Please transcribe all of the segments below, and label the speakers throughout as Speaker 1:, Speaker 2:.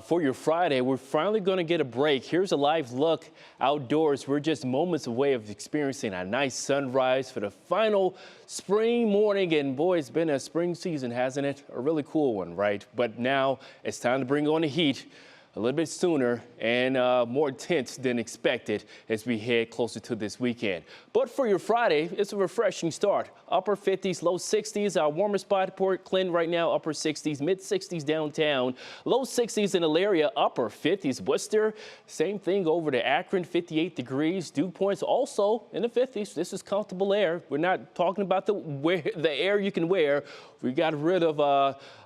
Speaker 1: For your Friday, we're finally going to get a break. Here's a live look outdoors. We're just moments away of experiencing a nice sunrise for the final spring morning. And boy, it's been a spring season, hasn't it? A really cool one, right? But now it's time to bring on the heat a little bit sooner and more intense than expected as we head closer to this weekend. But for your Friday, it's a refreshing start. Upper 50s, low 60s. Our warmer spot, Port Clinton right now, upper 60s, mid 60s downtown, low 60s in Elyria, upper 50s. Worcester, same thing over to Akron, 58 degrees. Dew points also in the 50s. This is comfortable air. We're not talking about the air you can wear. We got rid of,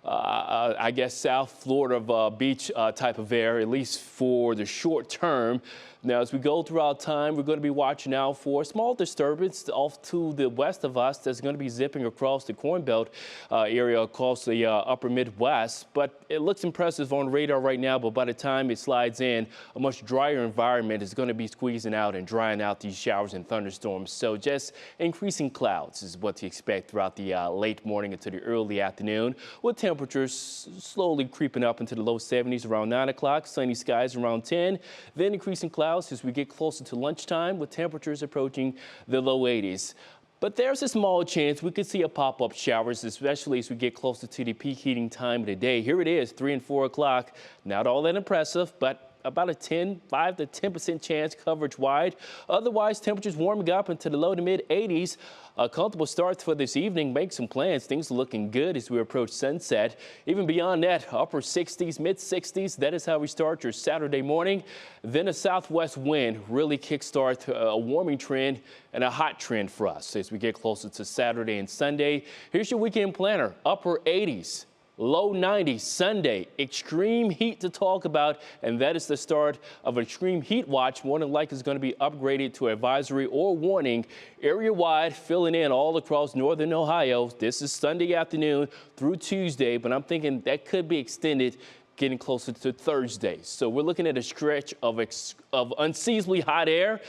Speaker 1: I guess, South Florida beach type of air, at least for the short term. Now, as we go throughout time, we're going to be watching out for a small disturbance off to the west of us that's going to be zipping across the Corn Belt area across the upper Midwest. But it looks impressive on radar right now, but by the time it slides in, a much drier environment is going to be squeezing out and drying out these showers and thunderstorms. So just increasing clouds is what to expect throughout the late morning into the early afternoon, with temperatures slowly creeping up into the low 70s around 9 o'clock, sunny skies around 10, then increasing clouds as we get closer to lunchtime with temperatures approaching the low 80s. But there's a small chance we could see a pop-up showers, especially as we get closer to the peak heating time of the day. Here it is, 3 and 4 o'clock. Not all that impressive, but about a 5 to 10% chance coverage wide. Otherwise, temperatures warming up into the low to mid 80s. A comfortable start for this evening. Make some plans. Things are looking good as we approach sunset. Even beyond that, upper 60s, mid 60s. That is how we start your Saturday morning. Then a southwest wind really kickstart a warming trend and a hot trend for us as we get closer to Saturday and Sunday. Here's your weekend planner. Upper 80s. Low 90s Sunday, extreme heat to talk about, and that is the start of an extreme heat watch. More than likely is going to be upgraded to advisory or warning area-wide, filling in all across northern Ohio. This is Sunday afternoon through Tuesday, but I'm thinking that could be extended getting closer to Thursday. So we're looking at a stretch of unseasonably hot air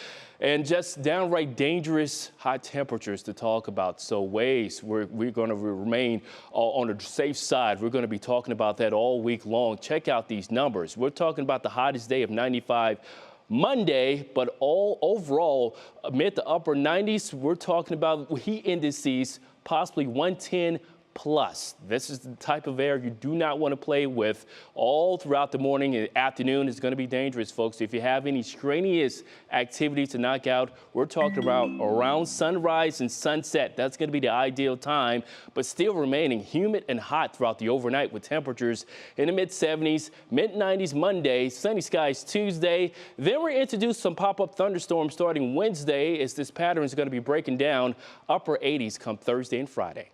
Speaker 1: and just downright dangerous high temperatures to talk about. So ways we're going to remain on the safe side. We're going to be talking about that all week long. Check out these numbers. We're talking about the hottest day of 95 Monday, but all overall mid to upper 90s. We're talking about heat indices possibly 110 plus. This is the type of air you do not want to play with all throughout the morning and afternoon. Is going to be dangerous, folks. If you have any strenuous activity to knock out, we're talking about around sunrise and sunset. That's going to be the ideal time, but still remaining humid and hot throughout the overnight with temperatures in the mid 70s, mid 90s Monday, sunny skies Tuesday. Then we're introduced some pop-up thunderstorms starting Wednesday as this pattern is going to be breaking down. Upper 80s come Thursday and Friday.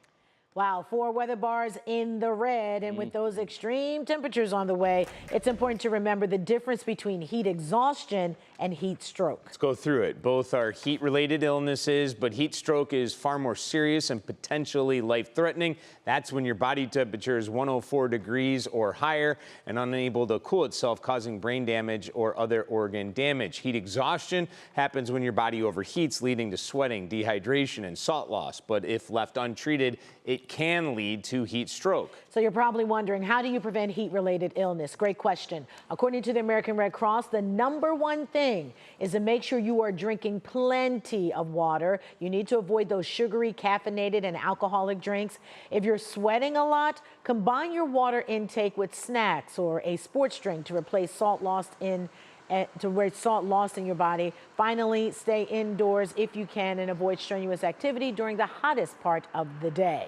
Speaker 2: Wow, 4 weather bars in the red, and with those extreme temperatures on the way, it's important to remember the difference between heat exhaustion and heat stroke.
Speaker 3: Let's go through it. Both are heat-related illnesses, but heat stroke is far more serious and potentially life-threatening. That's when your body temperature is 104 degrees or higher and unable to cool itself, causing brain damage or other organ damage. Heat exhaustion happens when your body overheats, leading to sweating, dehydration, and salt loss. But if left untreated, it can lead to heat stroke.
Speaker 2: So you're probably wondering, how do you prevent heat-related illness? Great question. According to the American Red Cross, the #1 thing is to make sure you are drinking plenty of water. You need to avoid those sugary, caffeinated, and alcoholic drinks. If you're sweating a lot, combine your water intake with snacks or a sports drink to replace salt lost in your body. Finally, stay indoors if you can and avoid strenuous activity during the hottest part of the day.